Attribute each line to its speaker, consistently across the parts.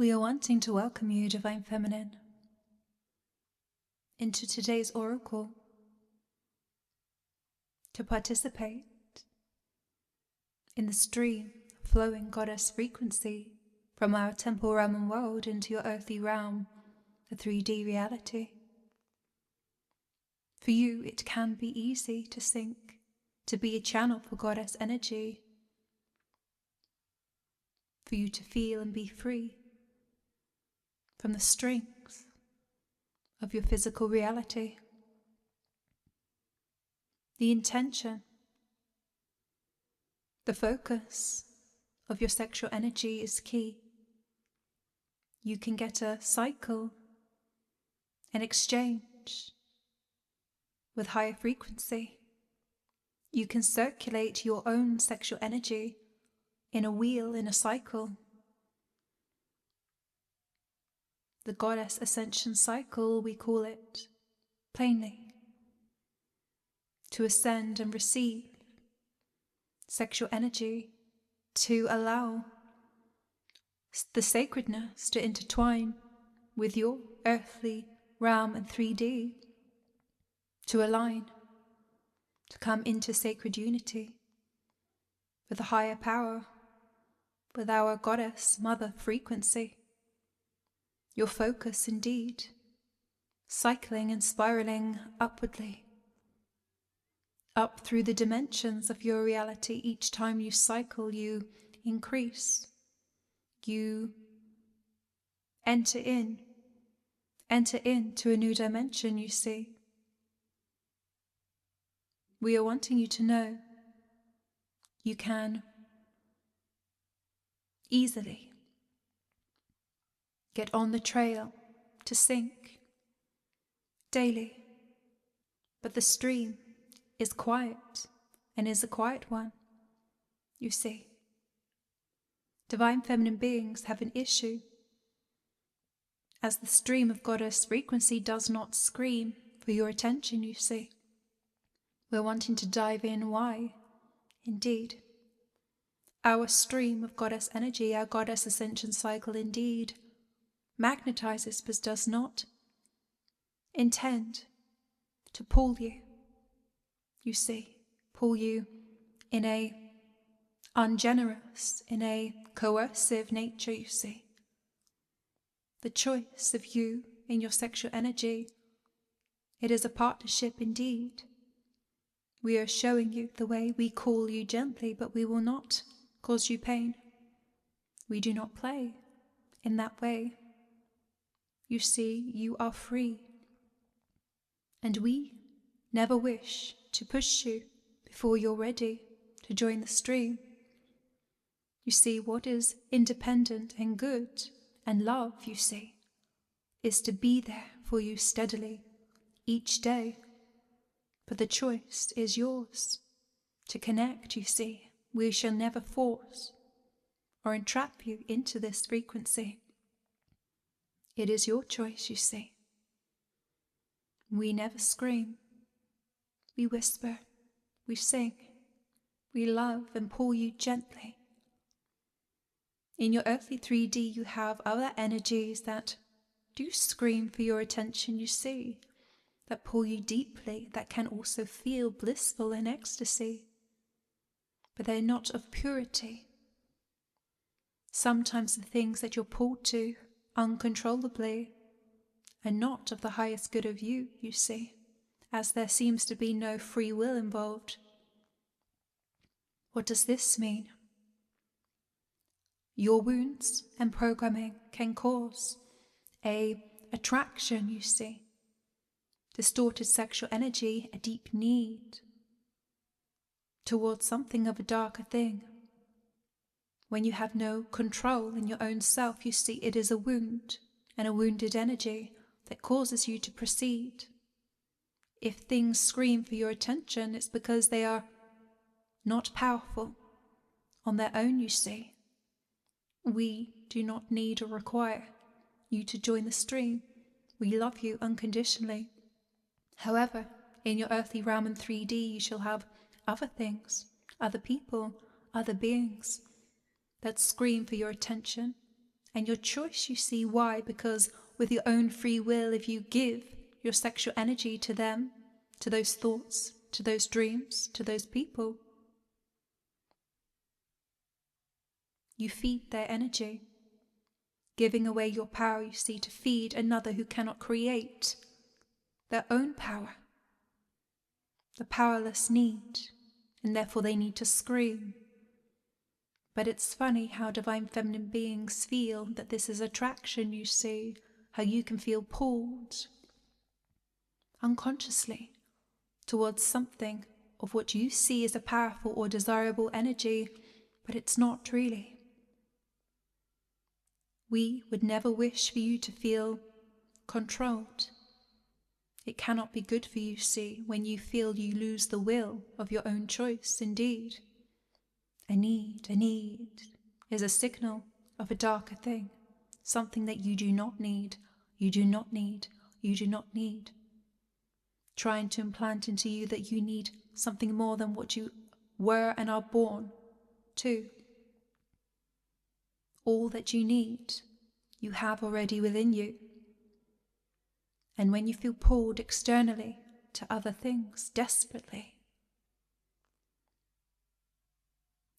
Speaker 1: We are wanting to welcome you, Divine Feminine, into today's oracle to participate in the stream of flowing goddess frequency from our temple realm and world into your earthly realm, the 3D reality. For you, it can be easy to sync, to be a channel for goddess energy, for you to feel and be free from the strings of your physical reality. The intention, the focus of your sexual energy is key. You can get a cycle, an exchange with higher frequency. You can circulate your own sexual energy in a wheel, in a cycle. The goddess ascension cycle, we call it plainly. To ascend and receive sexual energy, to allow the sacredness to intertwine with your earthly realm and 3D, to align, to come into sacred unity with a higher power, with our goddess mother frequency. Your focus indeed, cycling and spiraling upwardly, up through the dimensions of your reality. Each time you cycle, you increase, you enter into a new dimension, you see. We are wanting you to know you can easily get on the trail to sink daily, but the stream is quiet and is a quiet one, you see. Divine feminine beings have an issue as the stream of goddess frequency does not scream for your attention, you see. We're wanting to dive in why, indeed. Our stream of goddess energy, our goddess ascension cycle indeed magnetizes but does not intend to pull you, you see, pull you in a ungenerous, in a coercive nature, you see. The choice of you in your sexual energy, it is a partnership indeed. We are showing you the way. We call you gently, but we will not cause you pain. We do not play in that way. You see, you are free. And we never wish to push you before you're ready to join the stream. You see, what is independent and good and love, you see, is to be there for you steadily each day. But the choice is yours to connect, you see. We shall never force or entrap you into this frequency. It is your choice, you see. We never scream. We whisper. We sing. We love and pull you gently. In your earthly 3D, you have other energies that do scream for your attention, you see, that pull you deeply, that can also feel blissful in ecstasy. But they're not of purity. Sometimes the things that you're pulled to uncontrollably are not of the highest good of you, you see, as there seems to be no free will involved. What does this mean? Your wounds and programming can cause a attraction, you see, distorted sexual energy, a deep need towards something of a darker thing. When you have no control in your own self, you see, it is a wound and a wounded energy that causes you to proceed. If things scream for your attention, it's because they are not powerful on their own, you see. We do not need or require you to join the stream. We love you unconditionally. However, in your earthly realm in 3D, you shall have other things, other people, other beings that scream for your attention And your choice, you see, why? Because with your own free will, if you give your sexual energy to them, to those thoughts, to those dreams, to those people, you feed their energy, giving away your power, you see, to feed another who cannot create their own power. The powerless need, and therefore they need to scream. But it's funny how divine feminine beings feel that this is attraction, you see, how you can feel pulled unconsciously towards something of what you see as a powerful or desirable energy, but it's not really. We would never wish for you to feel controlled. It cannot be good for you, see, when you feel you lose the will of your own choice, indeed. A need is a signal of a darker thing, something that you do not need, you do not need, you do not need. Trying to implant into you that you need something more than what you were and are born to. All that you need, you have already within you. And when you feel pulled externally to other things desperately,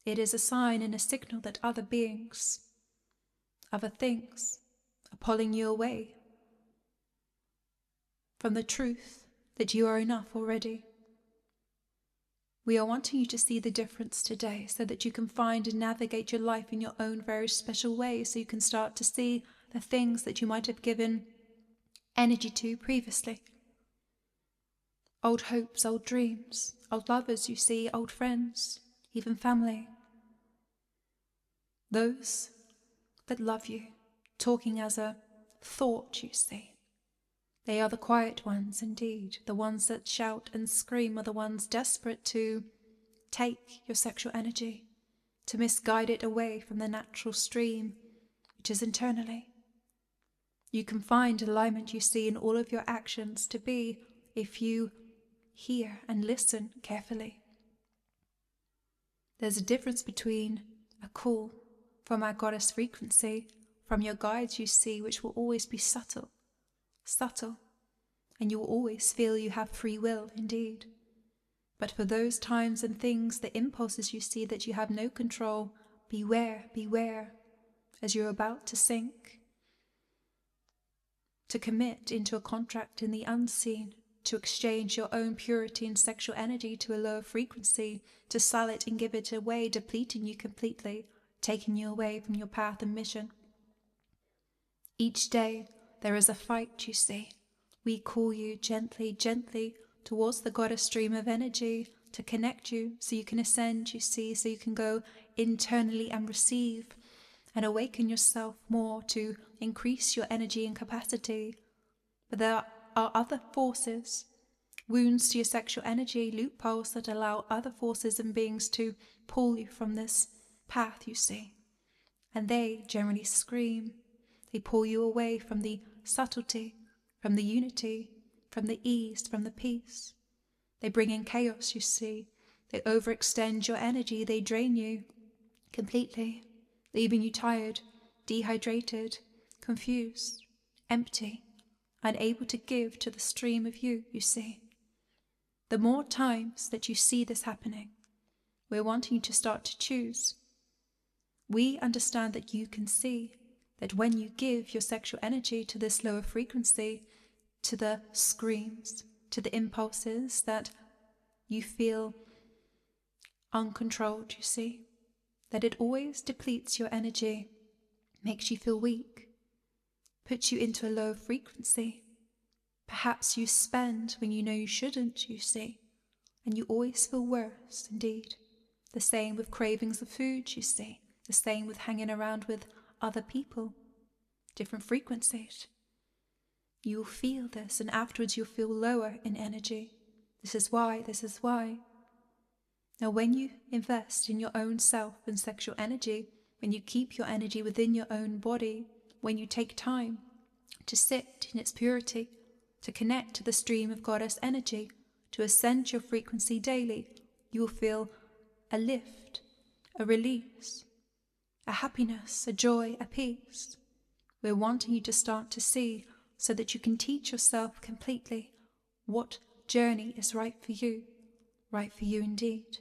Speaker 1: it is a sign and a signal that other beings, other things, are pulling you away from the truth that you are enough already. We are wanting you to see the difference today so that you can find and navigate your life in your own very special way, so you can start to see the things that you might have given energy to previously. Old hopes, old dreams, old lovers, you see, old friends, even family. Those that love you, talking as a thought, you see. They are the quiet ones indeed. The ones that shout and scream are the ones desperate to take your sexual energy, to misguide it away from the natural stream, which is internally. You can find alignment, you see, in all of your actions to be, if you hear and listen carefully. There's a difference between a call from our goddess frequency, from your guides, you see, which will always be subtle, and you will always feel you have free will indeed. But for those times and things, the impulses you see that you have no control, beware, as you're about to sink, to commit into a contract in the unseen, to exchange your own purity and sexual energy to a lower frequency, to sell it and give it away, depleting you completely, taking you away from your path and mission. Each day there is a fight, you see. We call you gently towards the goddess stream of energy to connect you so you can ascend, you see, so you can go internally and receive and awaken yourself more to increase your energy and capacity. But there are other forces, wounds to your sexual energy, loopholes that allow other forces and beings to pull you from this path, you see. And they generally scream. They pull you away from the subtlety, from the unity, from the ease, from the peace. They bring in chaos, you see. They overextend your energy. They drain you completely, leaving you tired, dehydrated, confused, empty, unable to give to the stream of you, you see. The more times that you see this happening, we're wanting you to start to choose. We understand that you can see that when you give your sexual energy to this lower frequency, to the screams, to the impulses that you feel uncontrolled, you see, that it always depletes your energy, makes you feel weak, puts you into a low frequency. Perhaps you spend when you know you shouldn't, you see, and you always feel worse indeed. The same with cravings of food, you see, the same with hanging around with other people, different frequencies. You will feel this, and afterwards you'll feel lower in energy. This is why. Now when you invest in your own self and sexual energy, when you keep your energy within your own body, when you take time to sit in its purity, to connect to the stream of goddess energy, to ascend your frequency daily, you will feel a lift, a release, a happiness, a joy, a peace. We're wanting you to start to see so that you can teach yourself completely what journey is right for you indeed.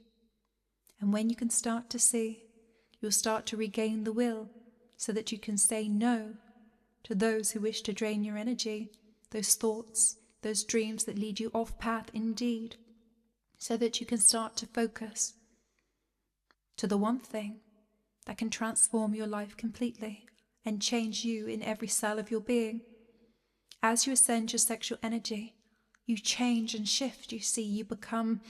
Speaker 1: And when you can start to see, you'll start to regain the will so that you can say no to those who wish to drain your energy, those thoughts, those dreams that lead you off path indeed, so that you can start to focus to the one thing that can transform your life completely and change you in every cell of your being. As you ascend your sexual energy, you change and shift, you see, you become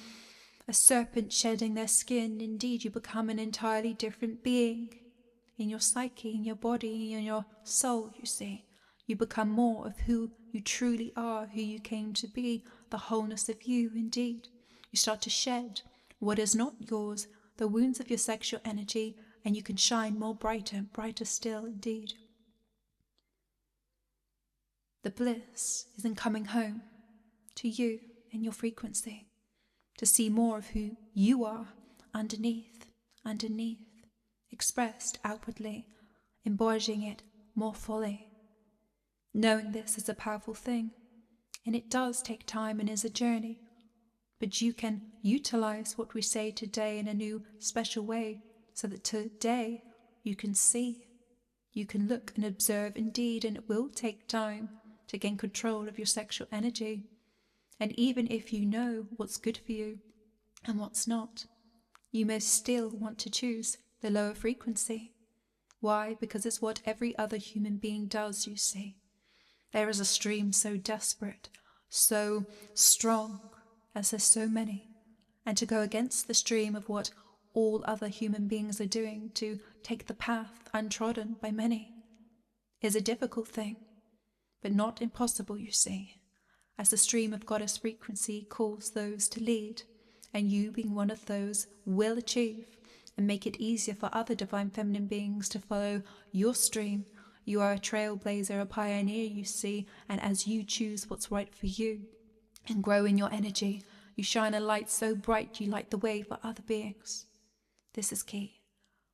Speaker 1: a serpent shedding their skin. Indeed, you become an entirely different being in your psyche, in your body, in your soul, you see. You become more of who you truly are, who you came to be, the wholeness of you, indeed. You start to shed what is not yours, the wounds of your sexual energy, and you can shine more brighter, brighter still, indeed. The bliss is in coming home to you and your frequency, to see more of who you are underneath, expressed outwardly, embodying it more fully. Knowing this is a powerful thing, and it does take time and is a journey, but you can utilize what we say today in a new special way, so that today you can see, you can look and observe indeed, and it will take time to gain control of your sexual energy. And even if you know what's good for you and what's not, you may still want to choose the lower frequency. Why? Because it's what every other human being does, you see. There is a stream so desperate, so strong, as there's so many, and to go against the stream of what all other human beings are doing, to take the path untrodden by many, is a difficult thing, but not impossible, you see, as the stream of goddess frequency calls those to lead, and you, being one of those, will achieve and make it easier for other divine feminine beings to follow your stream. You are a trailblazer, a pioneer, you see, and as you choose what's right for you and grow in your energy, you shine a light so bright you light the way for other beings. This is key.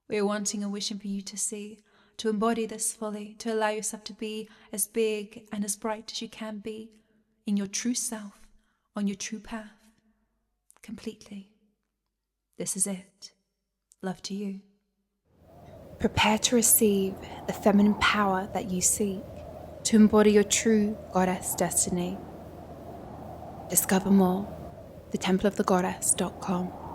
Speaker 1: We are wanting and wishing for you to see, to embody this fully, to allow yourself to be as big and as bright as you can be in your true self, on your true path, completely. This is it. Love to you. Prepare to receive the feminine power that you seek, to embody your true goddess destiny. Discover more, thetempleofthegoddess.com.